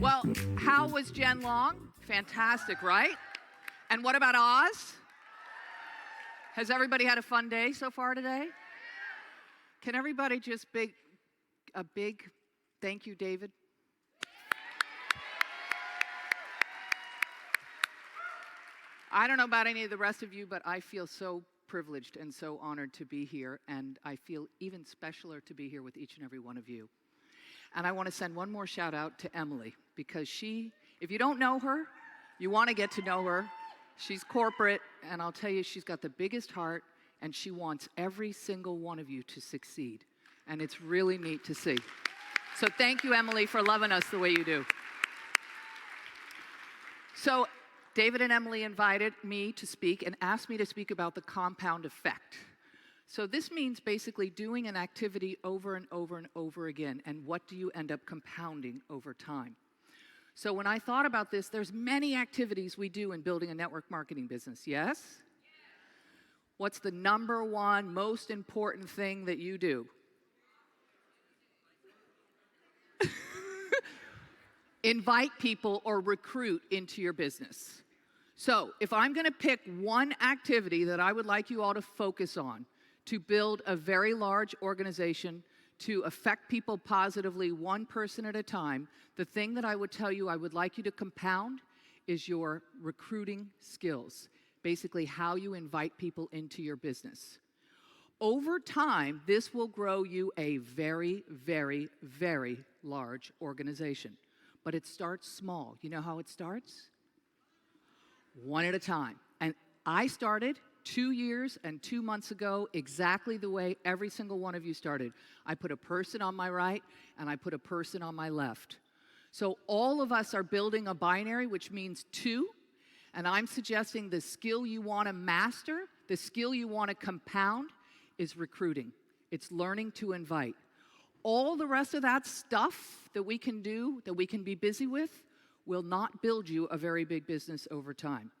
Well, how was Jen Long? Fantastic, right? And what about Oz? Has everybody had a fun day so far today? Can everybody just a big thank you, David? I don't know about any of the rest of you, but I feel so privileged and so honored to be here, and I feel even specialer to be here with each and every one of you. And I want to send one more shout out to Emily, because if you don't know her, you want to get to know her. She's corporate, and I'll tell you, she's got the biggest heart, and she wants every single one of you to succeed. And it's really neat to see. So thank you, Emily, for loving us the way you do. So David and Emily invited me to speak and asked me to speak about the compound effect. So this means basically doing an activity over and over and over again, and what do you end up compounding over time? So when I thought about this, there's many activities we do in building a network marketing business, yes? What's the number one most important thing that you do? Invite people or recruit into your business. So if I'm going to pick one activity that I would like you all to focus on to build a very large organization, to affect people positively one person at a time, the thing that I would tell you I would like you to compound is your recruiting skills. Basically, how you invite people into your business. Over time, this will grow you a very, very, very large organization. But it starts small. You know how it starts? One at a time. And I started 2 years and 2 months ago exactly the way every single one of you started. I put a person on my right and I put a person on my left. So all of us are building a binary, which means 2. And I'm suggesting the skill you want to master, the skill you want to compound is recruiting. It's learning to invite. All the rest of that stuff that we can do, that we can be busy with, will not build you a very big business over time.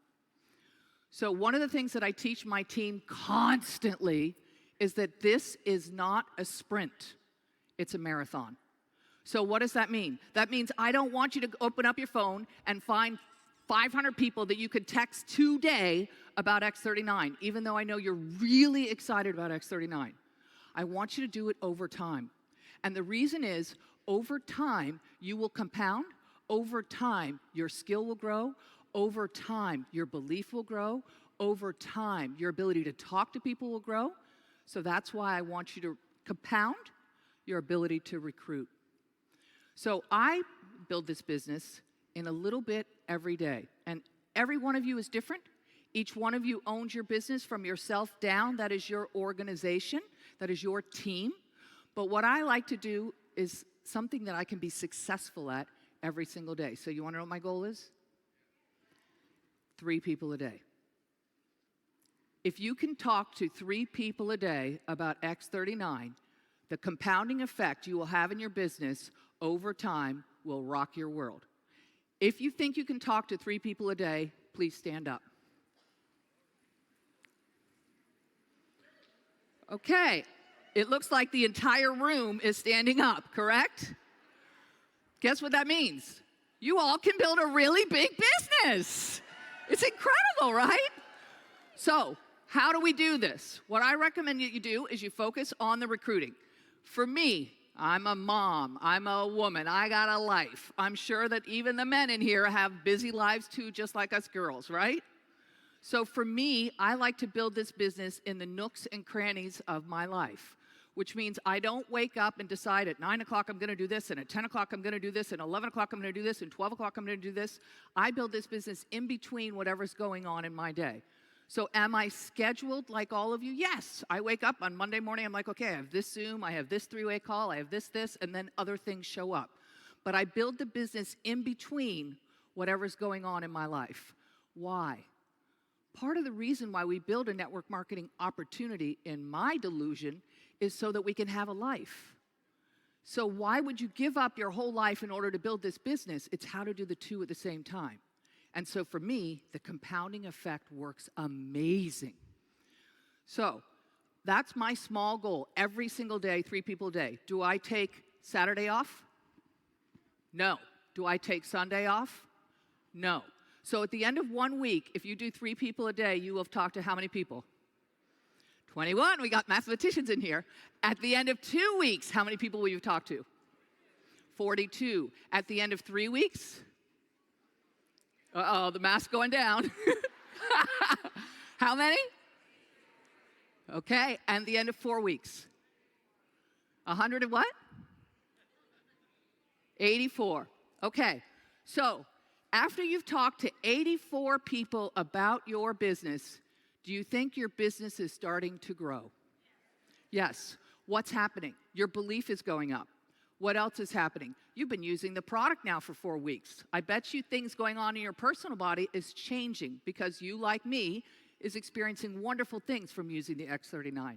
So one of the things that I teach my team constantly is that this is not a sprint, it's a marathon. So what does that mean? That means I don't want you to open up your phone and find 500 people that you could text today about X39, even though I know you're really excited about X39. I want you to do it over time. And the reason is, over time, you will compound. Over time, your skill will grow. Over time, your belief will grow. Over time, your ability to talk to people will grow. So that's why I want you to compound your ability to recruit. So I build this business in a little bit every day. And every one of you is different. Each one of you owns your business from yourself down. That is your organization. That is your team. But what I like to do is something that I can be successful at every single day. So you want to know what my goal is? 3 people a day. If you can talk to 3 people a day about X39, the compounding effect you will have in your business over time will rock your world. If you think you can talk to 3 people a day, please stand up. Okay. It looks like the entire room is standing up, correct? Guess what that means? You all can build a really big business. It's incredible, right? So, how do we do this? What I recommend that you do is you focus on the recruiting. For me, I'm a mom, I'm a woman, I got a life. I'm sure that even the men in here have busy lives too, just like us girls, right? So for me, I like to build this business in the nooks and crannies of my life, which means I don't wake up and decide at 9 o'clock I'm going to do this, and at 10 o'clock I'm going to do this, and 11 o'clock I'm going to do this, and 12 o'clock I'm going to do this. I build this business in between whatever's going on in my day. So am I scheduled like all of you? Yes. I wake up on Monday morning, I'm like, okay, I have this Zoom, I have this 3-way call, I have this, and then other things show up. But I build the business in between whatever's going on in my life. Why? Part of the reason why we build a network marketing opportunity, in my delusion, is so that we can have a life. So why would you give up your whole life in order to build this business? It's how to do the 2 at the same time. And so for me, the compounding effect works amazing. So that's my small goal. Every single day, 3 people a day. Do I take Saturday off? No. Do I take Sunday off? No. So at the end of 1 week, if you do 3 people a day, you will have talked to how many people? 21. We got mathematicians in here. At the end of 2 weeks, how many people will you talk to? 42. At the end of 3 weeks? Uh-oh, the math's going down. How many? Okay, and the end of 4 weeks? 100 and what? 84. Okay, so after you've talked to 84 people about your business, do you think your business is starting to grow? Yes. What's happening? Your belief is going up. What else is happening? You've been using the product now for 4 weeks. I bet you things going on in your personal body is changing because you, like me, is experiencing wonderful things from using the X39.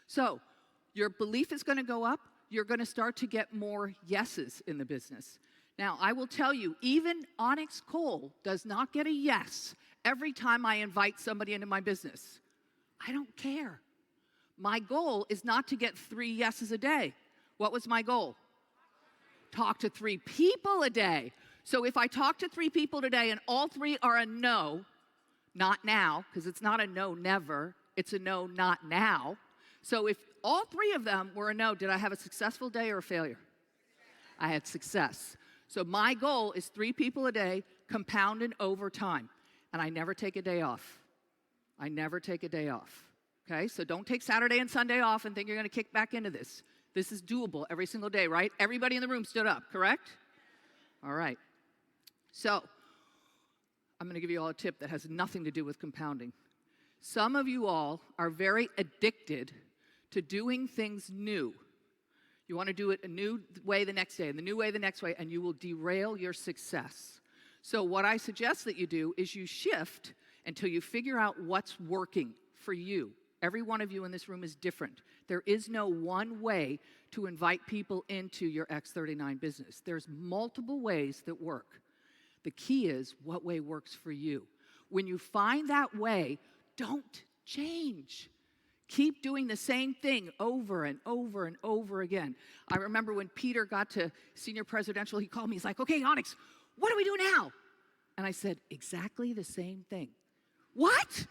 So your belief is going to go up. You're going to start to get more yeses in the business. Now, I will tell you, even Onyx Coale does not get a yes every time I invite somebody into my business. I don't care. My goal is not to get 3 yeses a day. What was my goal? Talk to 3 people a day. So if I talk to 3 people today and all 3 are a no, not now, because it's not a no never, it's a no not now. So if all 3 of them were a no, did I have a successful day or a failure? I had success. So my goal is 3 people a day, compounded over time. And I never take a day off. I never take a day off. Okay, so don't take Saturday and Sunday off and think you're going to kick back into this. This is doable every single day, right? Everybody in the room stood up, correct? All right. So I'm going to give you all a tip that has nothing to do with compounding. Some of you all are very addicted to doing things new. You want to do it a new way the next day, and the new way the next way, and you will derail your success. So what I suggest that you do is you shift until you figure out what's working for you. Every one of you in this room is different. There is no one way to invite people into your X39 business. There's multiple ways that work. The key is what way works for you. When you find that way, don't change. Keep doing the same thing over and over and over again. I remember when Peter got to senior presidential, he called me. He's like, okay, Onyx, what do we do now? And I said, exactly the same thing. What?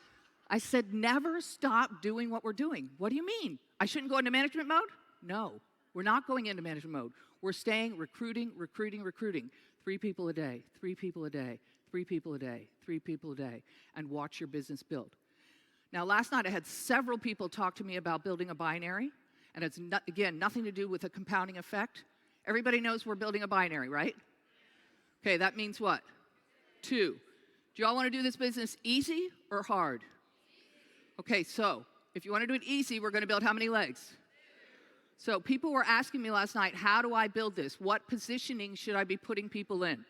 I said, never stop doing what we're doing. What do you mean? I shouldn't go into management mode? No, we're not going into management mode. We're staying recruiting. 3 people a day, 3 people a day, 3 people a day, 3 people a day, and watch your business build. Now, last night I had several people talk to me about building a binary, and it's, again, nothing to do with a compounding effect. Everybody knows we're building a binary, right? Okay, that means what? 2. Do you all want to do this business easy or hard? Okay, so if you want to do it easy, we're going to build how many legs? So people were asking me last night, how do I build this? What positioning should I be putting people in?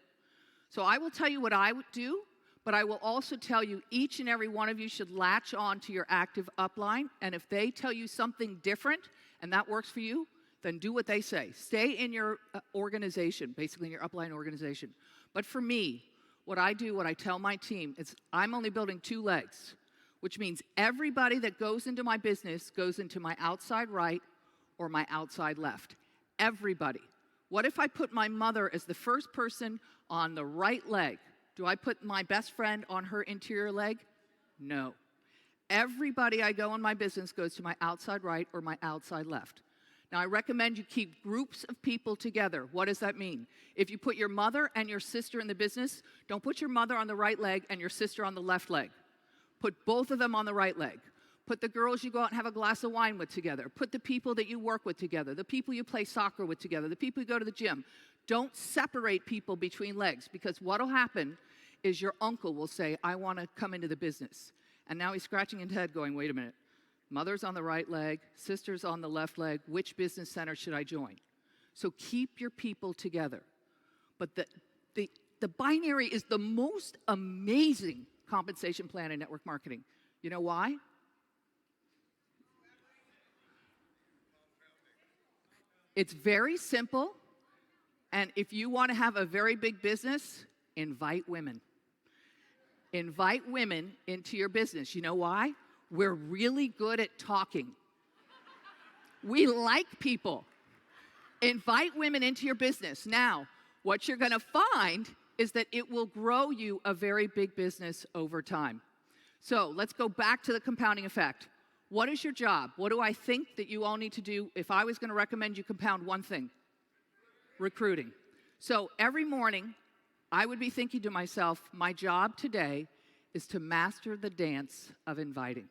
So I will tell you what I would do, but I will also tell you each and every one of you should latch on to your active upline, and if they tell you something different and that works for you, then do what they say. Stay in your organization, basically in your upline organization. But for me, what I do, what I tell my team, is I'm only building 2 legs, which means everybody that goes into my business goes into my outside right or my outside left. Everybody. What if I put my mother as the first person on the right leg? Do I put my best friend on her interior leg? No. Everybody I go in my business goes to my outside right or my outside left. Now, I recommend you keep groups of people together. What does that mean? If you put your mother and your sister in the business, don't put your mother on the right leg and your sister on the left leg. Put both of them on the right leg. Put the girls you go out and have a glass of wine with together. Put the people that you work with together, the people you play soccer with together, the people you go to the gym. Don't separate people between legs, because what will happen is your uncle will say, I want to come into the business. And now he's scratching his head going, wait a minute. Mother's on the right leg, sister's on the left leg. Which business center should I join? So keep your people together. But the binary is the most amazing compensation plan in network marketing. You know why? It's very simple, and if you want to have a very big business, invite women. Invite women into your business. You know why? We're really good at talking. We like people. Invite women into your business. Now, what you're going to find is that it will grow you a very big business over time. So let's go back to the compounding effect. What is your job? What do I think that you all need to do? If I was going to recommend you compound one thing, recruiting. So every morning, I would be thinking to myself, my job today is to master the dance of inviting.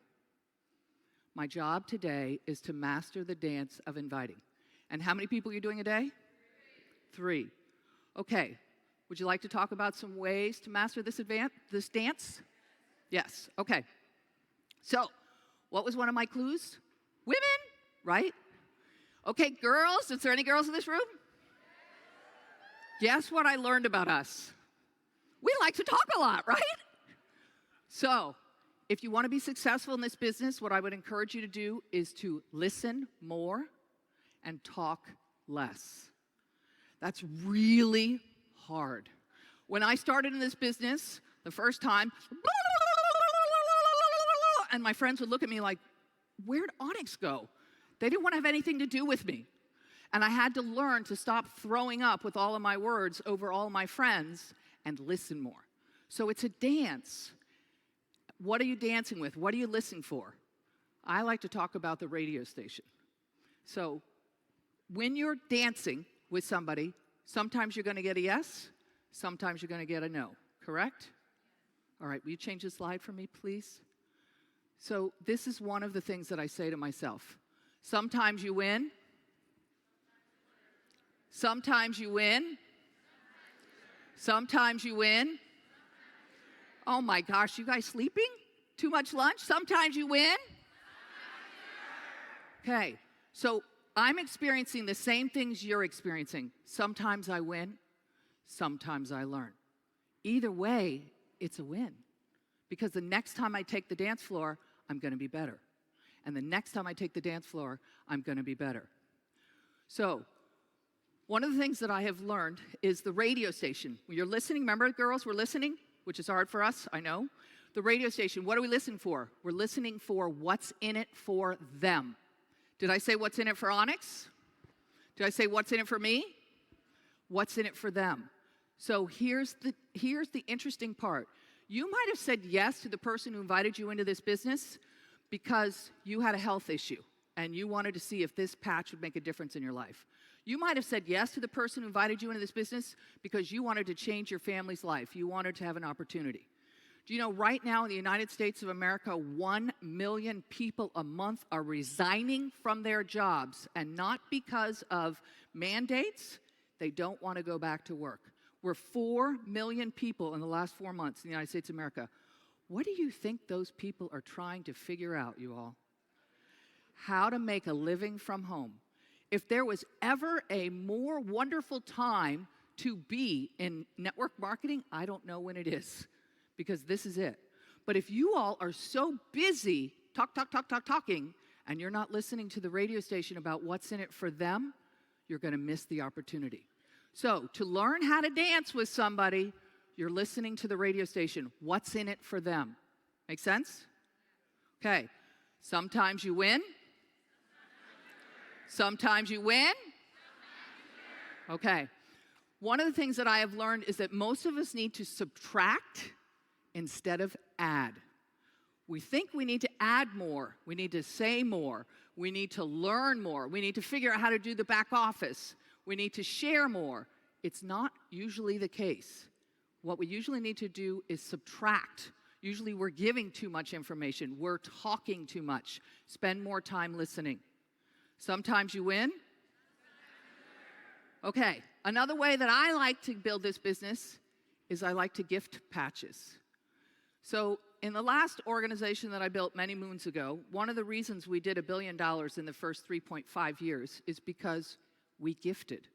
My job today is to master the dance of inviting. And how many people are you doing a day? 3. Okay. Would you like to talk about some ways to master this dance? Yes. Okay. So, what was one of my clues? Women, right? Okay, girls. Is there any girls in this room? Guess what I learned about us? We like to talk a lot, right? So, if you want to be successful in this business, what I would encourage you to do is to listen more and talk less. That's really hard. When I started in this business, the first time, and my friends would look at me like, where'd Onyx go? They didn't want to have anything to do with me. And I had to learn to stop throwing up with all of my words over all of my friends and listen more. So it's a dance. What are you dancing with? What are you listening for? I like to talk about the radio station. So when you're dancing with somebody, sometimes you're going to get a yes, sometimes you're going to get a no, correct? All right, will you change the slide for me, please? So this is one of the things that I say to myself. Sometimes you win. Sometimes you win. Sometimes you win. Oh my gosh, you guys sleeping? Too much lunch? Sometimes you win. Okay, so I'm experiencing the same things you're experiencing. Sometimes I win, sometimes I learn. Either way, it's a win. Because the next time I take the dance floor, I'm going to be better. And the next time I take the dance floor, I'm going to be better. So, one of the things that I have learned is the radio station. When you're listening, remember, girls, we're listening, which is hard for us, I know. The radio station, what are we listening for? We're listening for what's in it for them. Did I say what's in it for Onyx? Did I say what's in it for me? What's in it for them? So here's the interesting part. You might have said yes to the person who invited you into this business because you had a health issue and you wanted to see if this patch would make a difference in your life. You might have said yes to the person who invited you into this business because you wanted to change your family's life. You wanted to have an opportunity. Do you know right now in the United States of America, 1 million people a month are resigning from their jobs, and not because of mandates. They don't want to go back to work. We're 4 million people in the last 4 months in the United States of America. What do you think those people are trying to figure out, you all? How to make a living from home. If there was ever a more wonderful time to be in network marketing, I don't know when it is, because this is it. But if you all are so busy talking, and you're not listening to the radio station about what's in it for them, you're going to miss the opportunity. So to learn how to dance with somebody, you're listening to the radio station. What's in it for them? Make sense? Okay. Sometimes you win. Sometimes you win. Okay. One of the things that I have learned is that most of us need to subtract instead of add. We think we need to add more. We need to say more. We need to learn more. We need to figure out how to do the back office. We need to share more. It's not usually the case. What we usually need to do is subtract. Usually we're giving too much information. We're talking too much. Spend more time listening. Sometimes you win. Okay, another way that I like to build this business is I like to gift patches. So in the last organization that I built many moons ago, one of the reasons we did $1 billion in the first 3.5 years is because we gifted.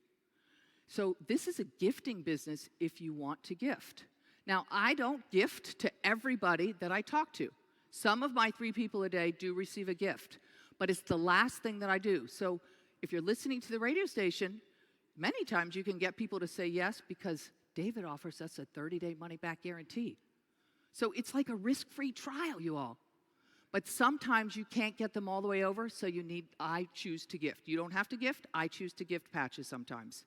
So this is a gifting business if you want to gift. Now, I don't gift to everybody that I talk to. Some of my 3 people a day do receive a gift, but it's the last thing that I do. So if you're listening to the radio station, many times you can get people to say yes because David offers us a 30-day money-back guarantee. So it's like a risk-free trial, you all. But sometimes you can't get them all the way over, so I choose to gift. You don't have to gift. I choose to gift patches sometimes.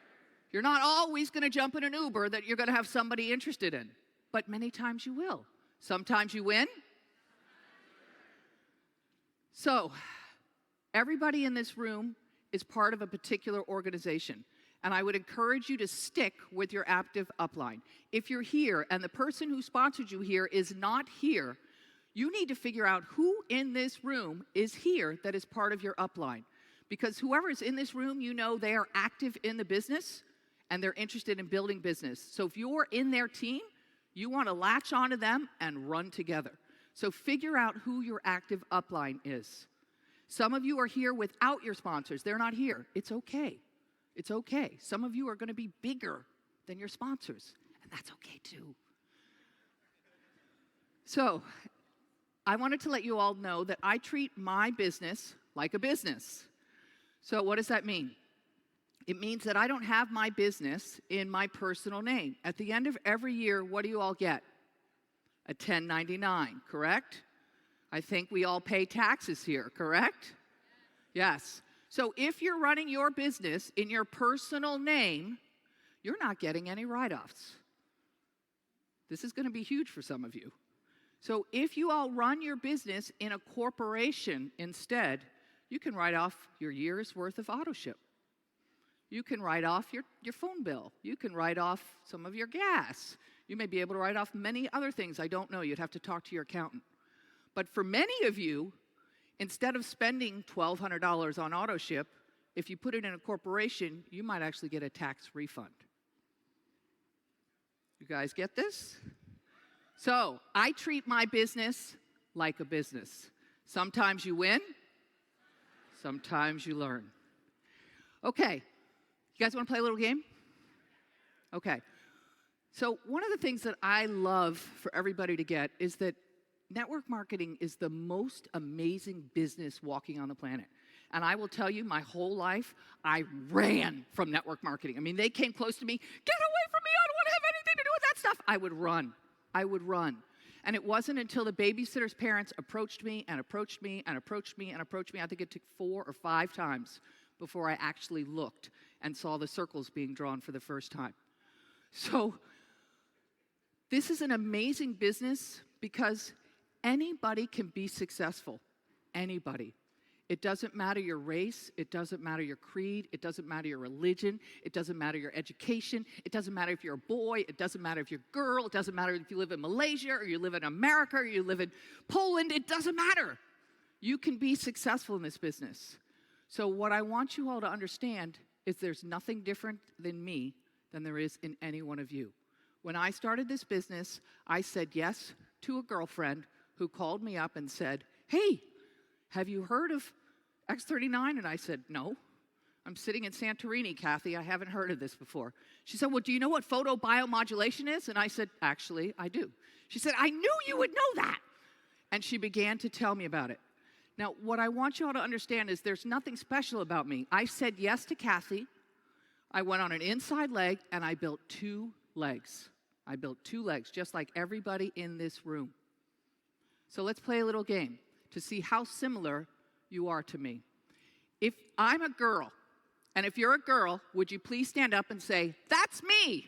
You're not always going to jump in an Uber that you're going to have somebody interested in, but many times you will. Sometimes you win. So, everybody in this room is part of a particular organization, and I would encourage you to stick with your active upline. If you're here and the person who sponsored you here is not here, you need to figure out who in this room is here that is part of your upline. Because whoever is in this room, you know they are active in the business and they're interested in building business. So if you're in their team, you want to latch onto them and run together. So figure out who your active upline is. Some of you are here without your sponsors. They're not here. It's okay. It's okay. Some of you are going to be bigger than your sponsors, and that's okay too. So I wanted to let you all know that I treat my business like a business. So what does that mean? It means that I don't have my business in my personal name. At the end of every year, what do you all get? A 1099, correct? I think we all pay taxes here, correct? Yes. So if you're running your business in your personal name, you're not getting any write-offs. This is going to be huge for some of you. So if you all run your business in a corporation instead, you can write off your year's worth of auto ship. You can write off your phone bill. You can write off some of your gas. You may be able to write off many other things. I don't know. You'd have to talk to your accountant. But for many of you, instead of spending $1,200 on auto ship, if you put it in a corporation, you might actually get a tax refund. You guys get this? So I treat my business like a business. Sometimes you win, sometimes you learn. Okay, you guys want to play a little game? Okay. So one of the things that I love for everybody to get is that network marketing is the most amazing business walking on the planet. And I will tell you, my whole life, I ran from network marketing. I mean, they came close to me, get away from me, I don't want to have anything to do with that stuff. I would run. I would run. And it wasn't until the babysitter's parents approached me and approached me and approached me and approached me, I think it took 4 or 5 times before I actually looked and saw the circles being drawn for the first time. So this is an amazing business because anybody can be successful. Anybody. It doesn't matter your race. It doesn't matter your creed. It doesn't matter your religion. It doesn't matter your education. It doesn't matter if you're a boy. It doesn't matter if you're a girl. It doesn't matter if you live in Malaysia or you live in America or you live in Poland. It doesn't matter. You can be successful in this business. So what I want you all to understand is there's nothing different than me than there is in any one of you. When I started this business, I said yes to a girlfriend who called me up and said, hey, have you heard of X39? And I said, no. I'm sitting in Santorini, Kathy. I haven't heard of this before. She said, well, do you know what photobiomodulation is? And I said, actually, I do. She said, I knew you would know that. And she began to tell me about it. Now, what I want you all to understand is there's nothing special about me. I said yes to Kathy. I went on an inside leg, and I built 2 legs. I built 2 legs, just like everybody in this room. So let's play a little game to see how similar you are to me. If I'm a girl, and if you're a girl, would you please stand up and say, that's me?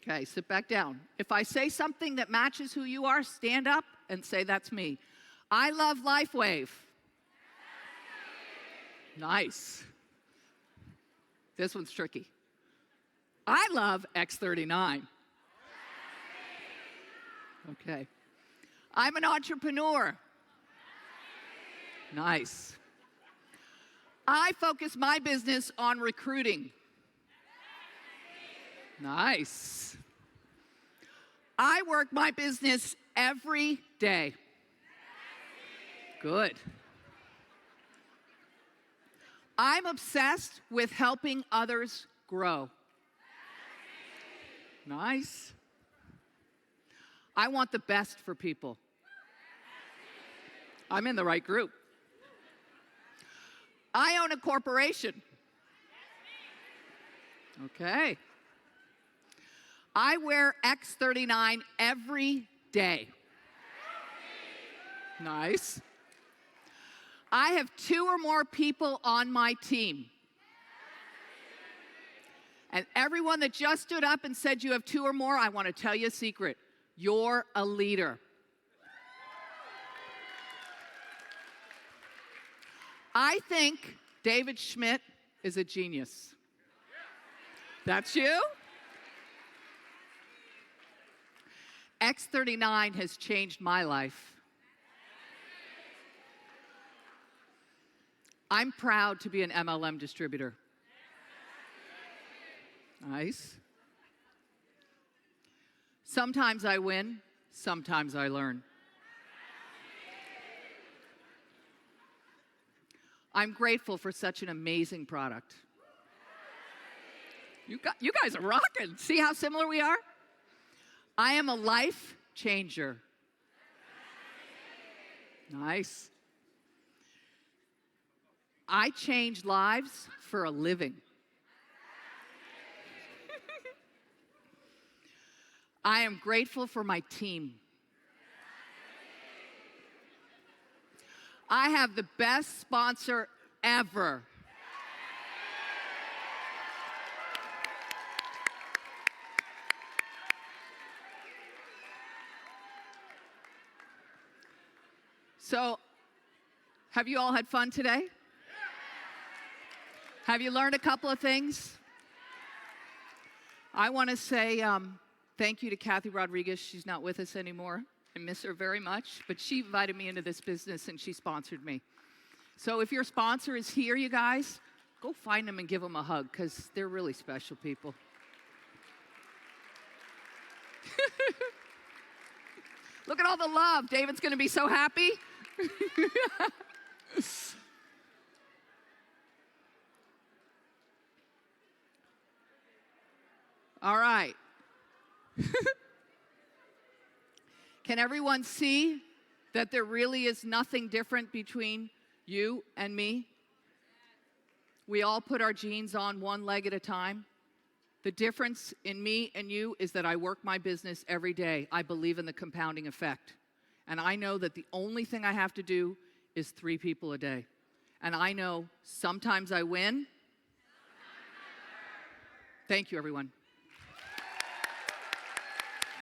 Okay, sit back down. If I say something that matches who you are, stand up and say, that's me. I love LifeWave. Nice. This one's tricky. I love X39. Okay. I'm an entrepreneur. Nice. I focus my business on recruiting. Nice. I work my business every day. Good. I'm obsessed with helping others grow. Nice. I want the best for people. I'm in the right group. I own a corporation. Okay. I wear X39 every day. Nice. I have 2 or more people on my team. And everyone that just stood up and said you have 2 or more, I want to tell you a secret. You're a leader. I think David Schmidt is a genius. That's you? X39 has changed my life. I'm proud to be an MLM distributor. Nice. Sometimes I win, sometimes I learn. I'm grateful for such an amazing product. You guys are rocking. See how similar we are? I am a life changer. Nice. I change lives for a living. I am grateful for my team. I have the best sponsor ever. So, have you all had fun today? Have you learned a couple of things? I want to say thank you to Kathy Rodriguez. She's not with us anymore. I miss her very much, but she invited me into this business and she sponsored me. So if your sponsor is here, you guys, go find them and give them a hug because they're really special people. Look at all the love. David's going to be so happy. All right. Can everyone see that there really is nothing different between you and me? We all put our jeans on one leg at a time. The difference in me and you is that I work my business every day. I believe in the compounding effect. And I know that the only thing I have to do is 3 people a day. And I know sometimes I win. Thank you, everyone.